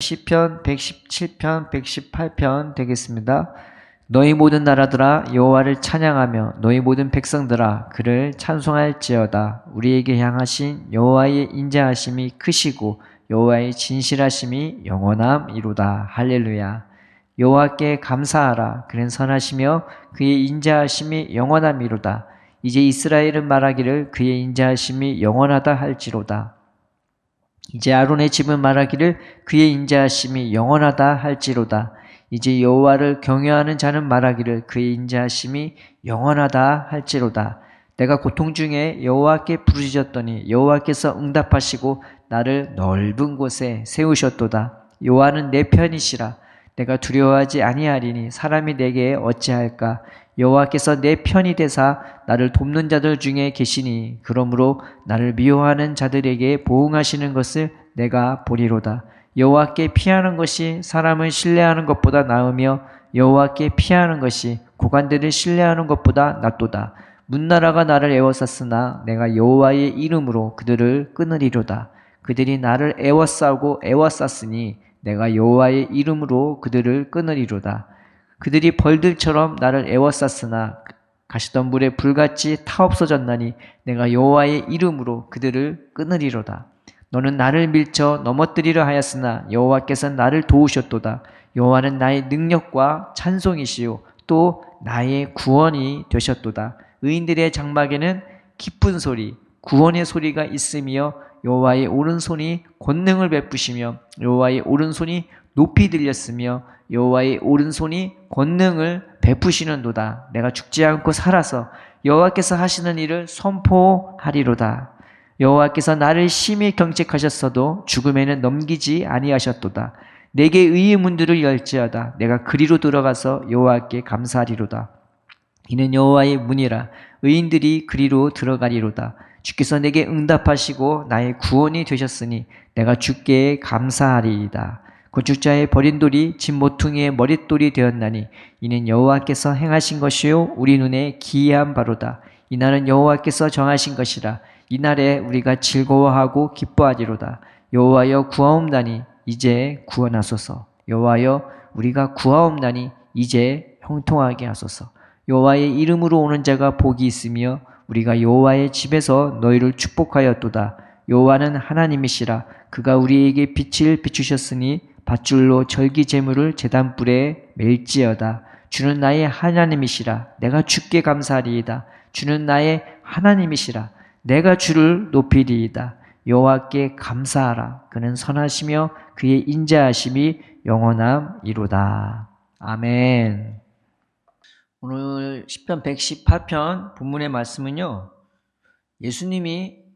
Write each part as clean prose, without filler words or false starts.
시편 117편, 118편 되겠습니다. 너희 모든 나라들아 여호와를 찬양하며 너희 모든 백성들아 그를 찬송할지어다. 우리에게 향하신 여호와의 인자하심이 크시고 여호와의 진실하심이 영원함이로다. 할렐루야. 여호와께 감사하라. 그는 선하시며 그의 인자하심이 영원함이로다. 이제 이스라엘은 말하기를 그의 인자하심이 영원하다 할지로다. 이제 아론의 집은 말하기를 그의 인자하심이 영원하다 할지로다. 이제 여호와를 경외하는 자는 말하기를 그의 인자하심이 영원하다 할지로다. 내가 고통 중에 여호와께 부르짖었더니 여호와께서 응답하시고 나를 넓은 곳에 세우셨도다. 여호와는 내 편이시라. 내가 두려워하지 아니하리니 사람이 내게 어찌할까. 여호와께서 내 편이 되사 나를 돕는 자들 중에 계시니 그러므로 나를 미워하는 자들에게 보응하시는 것을 내가 보리로다. 여호와께 피하는 것이 사람을 신뢰하는 것보다 나으며 여호와께 피하는 것이 고관들을 신뢰하는 것보다 낫도다. 문나라가 나를 애워쌌으나 내가 여호와의 이름으로 그들을 끊으리로다. 그들이 나를 애워쌌으니 내가 여호와의 이름으로 그들을 끊으리로다. 그들이 벌들처럼 나를 애워쌌으나 가시던 물에 불같이 타없어졌나니 내가 여호와의 이름으로 그들을 끊으리로다. 너는 나를 밀쳐 넘어뜨리려 하였으나 여호와께서 나를 도우셨도다. 여호와는 나의 능력과 찬송이시요 또 나의 구원이 되셨도다. 의인들의 장막에는 기쁜 소리, 구원의 소리가 있으며 여호와의 오른손이 권능을 베푸시며 여호와의 오른손이 높이 들렸으며 여호와의 오른손이 권능을 베푸시는도다. 내가 죽지 않고 살아서 여호와께서 하시는 일을 선포하리로다. 여호와께서 나를 심히 경책하셨어도 죽음에는 넘기지 아니하셨도다. 내게 의의 문들을 열지어다. 내가 그리로 들어가서 여호와께 감사하리로다. 이는 여호와의 문이라. 의인들이 그리로 들어가리로다. 주께서 내게 응답하시고 나의 구원이 되셨으니 내가 주께 감사하리이다. 건축자의 버린 돌이 집 모퉁이의 머릿돌이 되었나니 이는 여호와께서 행하신 것이요 우리 눈에 기이한 바로다. 이날은 여호와께서 정하신 것이라. 이날에 우리가 즐거워하고 기뻐하리로다. 여호와여 구하옵나니 이제 구원하소서. 여호와여 우리가 구하옵나니 이제 형통하게 하소서. 여호와의 이름으로 오는 자가 복이 있으며 우리가 여호와의 집에서 너희를 축복하였도다. 여호와는 하나님이시라. 그가 우리에게 빛을 비추셨으니 밧줄로 절기 제물을 제단불에 맬지어다. 주는 나의 하나님이시라. 내가 주께 감사하리이다. 주는 나의 하나님이시라. 내가 주를 높이리이다. 여호와께 감사하라. 그는 선하시며 그의 인자하심이 영원함이로다. 아멘. 오늘 시편 118편 본문의 말씀은요, 예수님이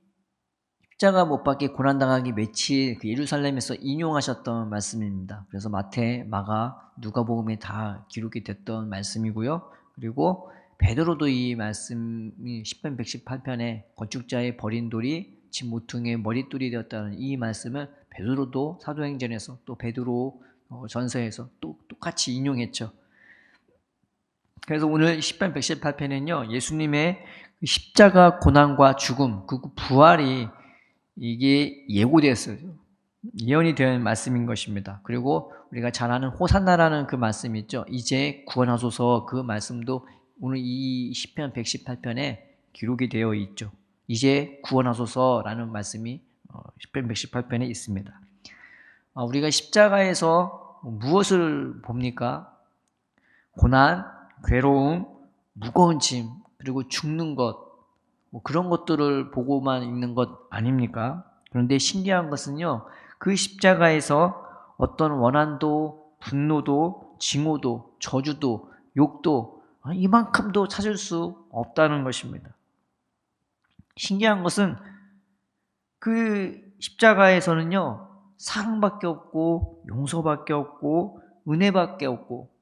십자가 못 박게 고난당하기 며칠 그 예루살렘에서 인용하셨던 말씀입니다. 그래서 마태, 마가, 누가복음에 다 기록이 됐던 말씀이고요. 그리고 베드로도 이 말씀이 시편 118편에 건축자의 버린 돌이 집 모퉁이의 머릿돌이 되었다는 이 말씀을 베드로도 사도행전에서 또 베드로 전서에서 또 똑같이 인용했죠. 그래서 오늘 시편 118편은요, 예수님의 십자가 고난과 죽음, 그 부활이 이게 예고됐어요. 예언이 된 말씀인 것입니다. 그리고 우리가 잘 아는 호산나라는 그 말씀 있죠. 이제 구원하소서, 그 말씀도 오늘 이 시편 118편에 기록이 되어 있죠. 이제 구원하소서라는 말씀이 시편 118편에 있습니다. 우리가 십자가에서 무엇을 봅니까? 고난, 괴로움, 무거운 짐, 그리고 죽는 것, 그런 것들을 보고만 있는 것 아닙니까? 그런데 신기한 것은요, 그 십자가에서 어떤 원한도, 분노도, 징후도, 저주도, 욕도 이만큼도 찾을 수 없다는 것입니다. 신기한 것은 그 십자가에서는요, 사랑밖에 없고, 용서밖에 없고, 은혜밖에 없고,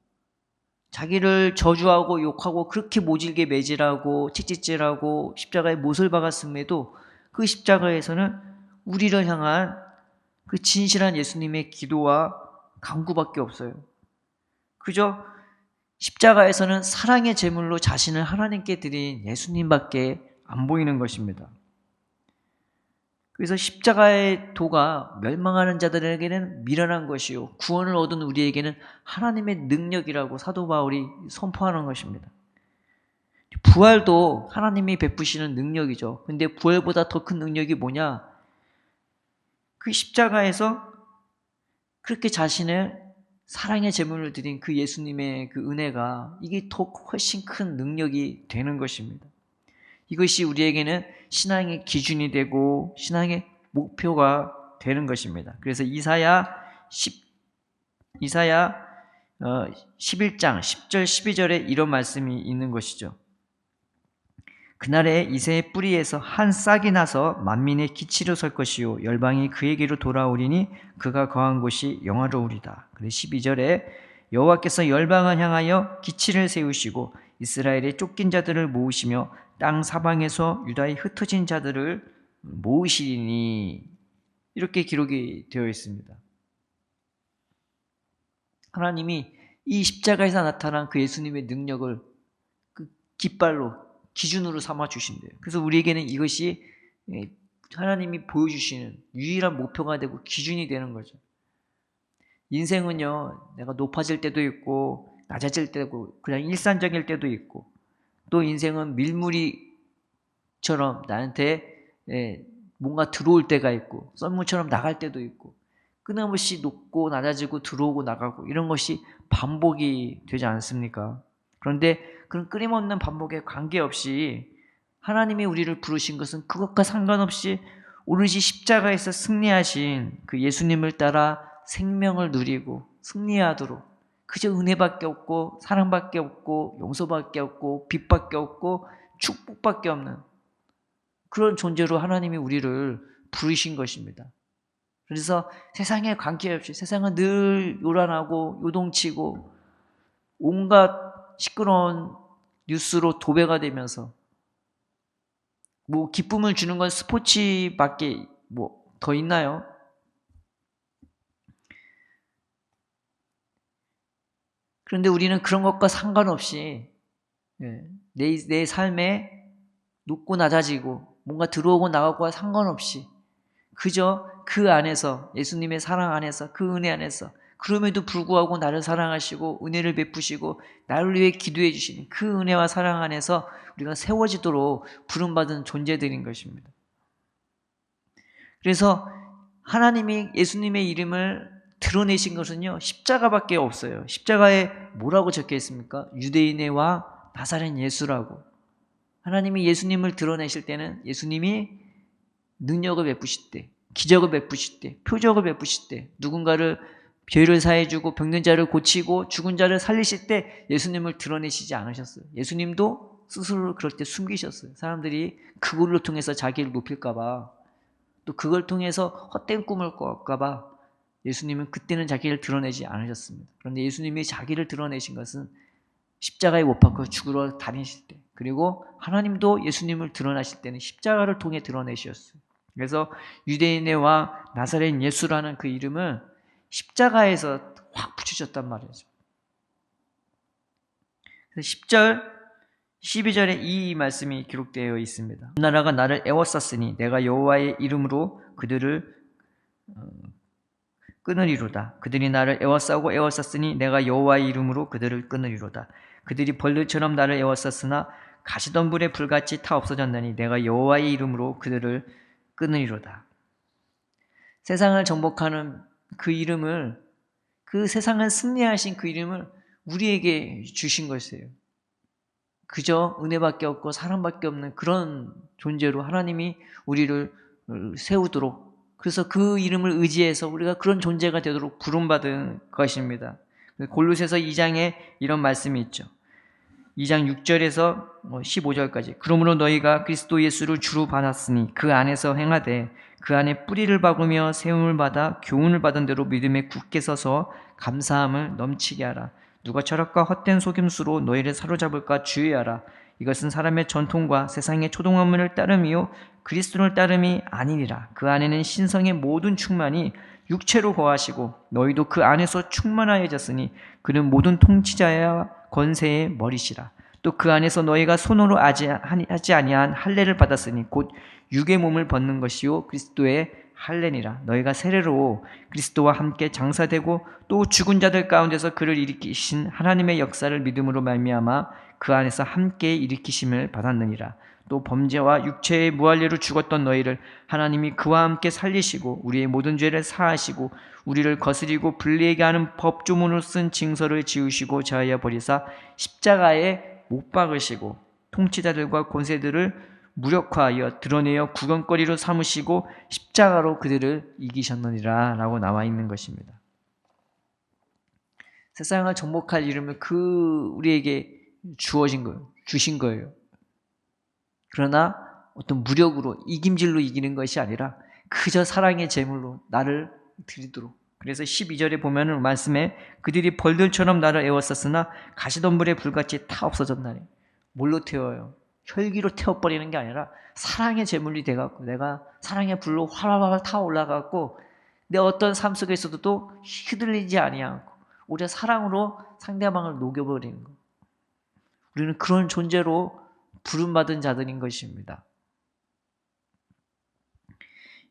자기를 저주하고 욕하고 그렇게 모질게 매질하고 채찍질하고 십자가에 못을 박았음에도 그 십자가에서는 우리를 향한 그 진실한 예수님의 기도와 간구밖에 없어요. 그저 십자가에서는 사랑의 제물로 자신을 하나님께 드린 예수님밖에 안 보이는 것입니다. 그래서 십자가의 도가 멸망하는 자들에게는 미련한 것이요 구원을 얻은 우리에게는 하나님의 능력이라고 사도 바울이 선포하는 것입니다. 부활도 하나님이 베푸시는 능력이죠. 근데 부활보다 더 큰 능력이 뭐냐? 그 십자가에서 그렇게 자신을 사랑의 제물을 드린 그 예수님의 그 은혜가 이게 더 훨씬 큰 능력이 되는 것입니다. 이것이 우리에게는 신앙의 기준이 되고 신앙의 목표가 되는 것입니다. 그래서 이사야 11장 10절 12절에 이런 말씀이 있는 것이죠. 그날에 이새의 뿌리에서 한 싹이 나서 만민의 기치로 설 것이요 열방이 그에게로 돌아오리니 그가 거한 곳이 영화로우리다. 그래서 12절에 여호와께서 열방을 향하여 기치를 세우시고 이스라엘의 쫓긴 자들을 모으시며 땅 사방에서 유다의 흩어진 자들을 모으시리니 이렇게 기록이 되어 있습니다. 하나님이 이 십자가에서 나타난 그 예수님의 능력을 그 깃발로 기준으로 삼아 주신대요. 그래서 우리에게는 이것이 하나님이 보여주시는 유일한 목표가 되고 기준이 되는 거죠. 인생은요, 내가 높아질 때도 있고 낮아질 때도 있고 그냥 일산적일 때도 있고 또 인생은 밀무리처럼 나한테 뭔가 들어올 때가 있고 썰물처럼 나갈 때도 있고 끊임없이 높고 낮아지고 들어오고 나가고 이런 것이 반복이 되지 않습니까? 그런데 그런 끊임없는 반복에 관계없이 하나님이 우리를 부르신 것은 그것과 상관없이 오로지 십자가에서 승리하신 그 예수님을 따라 생명을 누리고 승리하도록 그저 은혜밖에 없고 사랑밖에 없고 용서밖에 없고 빛밖에 없고 축복밖에 없는 그런 존재로 하나님이 우리를 부르신 것입니다. 그래서 세상에 관계없이 세상은 늘 요란하고 요동치고 온갖 시끄러운 뉴스로 도배가 되면서 뭐 기쁨을 주는 건 스포츠밖에 뭐 더 있나요? 그런데 우리는 그런 것과 상관없이 내 삶에 높고 낮아지고 뭔가 들어오고 나가고와 상관없이 그저 그 안에서 예수님의 사랑 안에서 그 은혜 안에서 그럼에도 불구하고 나를 사랑하시고 은혜를 베푸시고 나를 위해 기도해 주시는 그 은혜와 사랑 안에서 우리가 세워지도록 부름받은 존재들인 것입니다. 그래서 하나님이 예수님의 이름을 드러내신 것은요 십자가밖에 없어요. 십자가에 뭐라고 적혀 있습니까? 유대인의 왕 나사렛 예수라고. 하나님이 예수님을 드러내실 때는 예수님이 능력을 베푸실 때 기적을 베푸실 때 표적을 베푸실 때 누군가를 죄를 사해주고 병든 자를 고치고 죽은 자를 살리실 때 예수님을 드러내시지 않으셨어요. 예수님도 스스로 그럴 때 숨기셨어요. 사람들이 그걸로 통해서 자기를 높일까 봐 또 그걸 통해서 헛된 꿈을 꿔까 봐 예수님은 그때는 자기를 드러내지 않으셨습니다. 그런데 예수님이 자기를 드러내신 것은 십자가에 못 박혀 죽으러 다니실 때 그리고 하나님도 예수님을 드러나실 때는 십자가를 통해 드러내셨어요. 그래서 유대인의 왕 나사렛 예수라는 그 이름을 십자가에서 확 붙이셨단 말이죠. 그래서 10절, 12절에 이 말씀이 기록되어 있습니다. 나라가 나를 애워쌌으니 내가 여호와의 이름으로 그들을 끊으리로다. 그들이 나를 애워싸고 애워쌌으니 내가 여호와의 이름으로 그들을 끊으리로다. 그들이 벌들처럼 나를 애워쌌으나 가시덤불에 불같이 타 없어졌나니 내가 여호와의 이름으로 그들을 끊으리로다. 세상을 정복하는 그 이름을 그 세상을 승리하신 그 이름을 우리에게 주신 것이에요. 그저 은혜밖에 없고 사랑밖에 없는 그런 존재로 하나님이 우리를 세우도록 그래서 그 이름을 의지해서 우리가 그런 존재가 되도록 부름받은 것입니다. 골로새서 2장에 이런 말씀이 있죠. 2장 6절에서 15절까지 그러므로 너희가 그리스도 예수를 주로 받았으니 그 안에서 행하되 그 안에 뿌리를 박으며 세움을 받아 교훈을 받은 대로 믿음에 굳게 서서 감사함을 넘치게 하라. 누가 철학과 헛된 속임수로 너희를 사로잡을까 주의하라. 이것은 사람의 전통과 세상의 초동화문을 따름이요 그리스도를 따름이 아니니라. 그 안에는 신성의 모든 충만이 육체로 거하시고 너희도 그 안에서 충만하여졌으니 그는 모든 통치자와 권세의 머리시라. 또 그 안에서 너희가 손으로 하지 아니한 할례를 받았으니 곧 육의 몸을 벗는 것이요 그리스도의 할례니라. 너희가 세례로 그리스도와 함께 장사되고 또 죽은 자들 가운데서 그를 일으키신 하나님의 역사를 믿음으로 말미암아 그 안에서 함께 일으키심을 받았느니라. 또 범죄와 육체의 무할례로 죽었던 너희를 하나님이 그와 함께 살리시고 우리의 모든 죄를 사하시고 우리를 거스리고 불리하게 하는 법조문으로 쓴 징서를 지우시고 제하여 버리사 십자가에 못 박으시고 통치자들과 권세들을 무력화하여 드러내어 구경거리로 삼으시고 십자가로 그들을 이기셨느니라 라고 나와 있는 것입니다. 세상을 정복할 이름을 우리에게 주신 거예요. 그러나 어떤 무력으로 이김질로 이기는 것이 아니라 그저 사랑의 제물로 나를 드리도록. 그래서 12절에 보면은 말씀에 그들이 벌들처럼 나를 애워쌌으나 가시덤불에 불같이 타 없어졌나니. 뭘로 태워요? 혈기로 태워버리는 게 아니라 사랑의 제물이 돼갖고 내가 사랑의 불로 활활활 타 올라가고 내 어떤 삶 속에서도 또 휘둘리지 아니하고 오히려 사랑으로 상대방을 녹여버리는 거. 우리는 그런 존재로 부름받은 자들인 것입니다.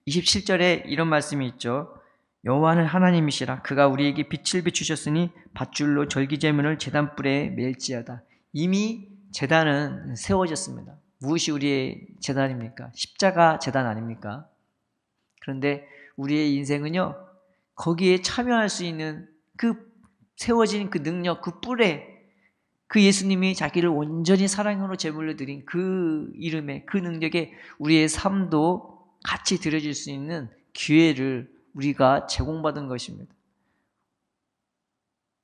27절에 이런 말씀이 있죠. 여호와는 하나님이시라. 그가 우리에게 빛을 비추셨으니 밧줄로 절기제물을 제단불에 맬지어다. 이미 제단은 세워졌습니다. 무엇이 우리의 제단입니까? 십자가 제단 아닙니까? 그런데 우리의 인생은요, 거기에 참여할 수 있는 그 세워진 그 능력, 그 뿔에 그 예수님이 자기를 온전히 사랑으로 제물로 드린 그 이름에, 그 능력에 우리의 삶도 같이 드려질 수 있는 기회를 우리가 제공받은 것입니다.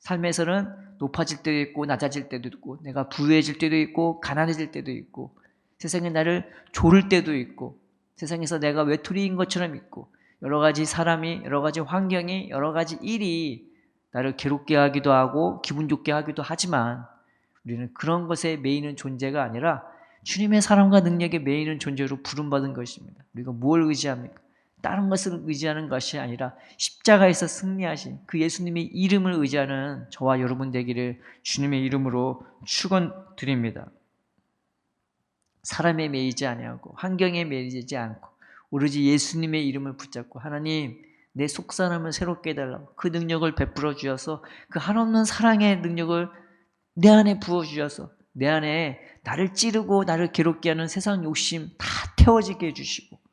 삶에서는 높아질 때도 있고 낮아질 때도 있고 내가 부유해질 때도 있고 가난해질 때도 있고 세상에 나를 조를 때도 있고 세상에서 내가 외톨이인 것처럼 있고 여러 가지 사람이, 여러 가지 환경이, 여러 가지 일이 나를 괴롭게 하기도 하고 기분 좋게 하기도 하지만 우리는 그런 것에 매이는 존재가 아니라 주님의 사랑과 능력에 매이는 존재로 부름받은 것입니다. 우리가 뭘 의지합니까? 다른 것을 의지하는 것이 아니라 십자가에서 승리하신 그 예수님의 이름을 의지하는 저와 여러분 되기를 주님의 이름으로 축원드립니다. 사람에 매이지 아니하고 환경에 매이지 않고 오로지 예수님의 이름을 붙잡고 하나님 내 속사람을 새롭게 해달라고 그 능력을 베풀어 주셔서 그 한없는 사랑의 능력을 내 안에 부어주셔서 내 안에 나를 찌르고 나를 괴롭게 하는 세상 욕심 다 태워지게 해주시고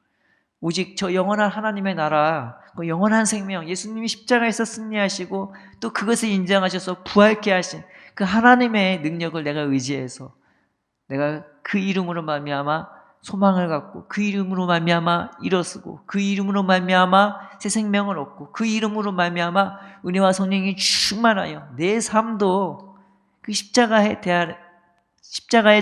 오직 저 영원한 하나님의 나라, 그 영원한 생명, 예수님이 십자가에서 승리하시고 또 그것을 인정하셔서 부활케 하신 그 하나님의 능력을 내가 의지해서 내가 그 이름으로 말미암아 소망을 갖고 그 이름으로 말미암아 일어서고 그 이름으로 말미암아 새 생명을 얻고 그 이름으로 말미암아 은혜와 성령이 충만하여 내 삶도 그 십자가의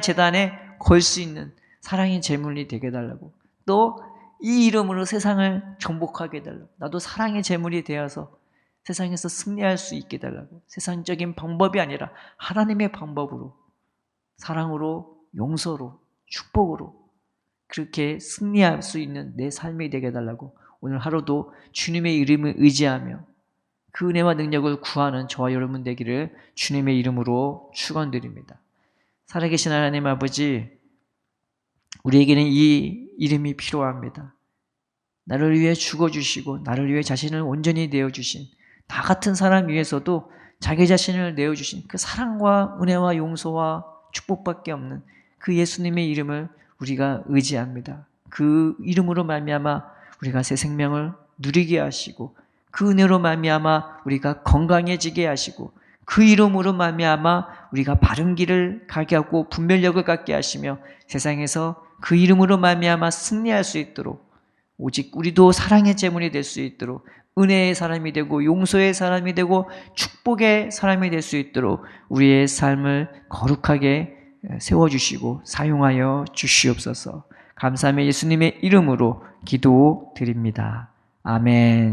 제단에 걸 수 있는 사랑의 제물이 되게 해달라고 또 이 이름으로 세상을 정복하게 해달라고 나도 사랑의 제물이 되어서 세상에서 승리할 수 있게 해달라고 세상적인 방법이 아니라 하나님의 방법으로 사랑으로 용서로 축복으로 그렇게 승리할 수 있는 내 삶이 되게 해달라고 오늘 하루도 주님의 이름을 의지하며 그 은혜와 능력을 구하는 저와 여러분 되기를 주님의 이름으로 축원드립니다. 살아계신 하나님 아버지, 우리에게는 이 이름이 필요합니다. 나를 위해 죽어주시고 나를 위해 자신을 온전히 내어주신 나 같은 사람 위해서도 자기 자신을 내어주신 그 사랑과 은혜와 용서와 축복밖에 없는 그 예수님의 이름을 우리가 의지합니다. 그 이름으로 말미암아 우리가 새 생명을 누리게 하시고 그 은혜로 말미암아 우리가 건강해지게 하시고 그 이름으로 말미암아 우리가 바른 길을 가게 하고 분별력을 갖게 하시며 세상에서 그 이름으로 말미암아 승리할 수 있도록 오직 우리도 사랑의 제물이 될 수 있도록 은혜의 사람이 되고 용서의 사람이 되고 축복의 사람이 될 수 있도록 우리의 삶을 거룩하게 세워주시고 사용하여 주시옵소서. 감사하며 예수님의 이름으로 기도드립니다. 아멘.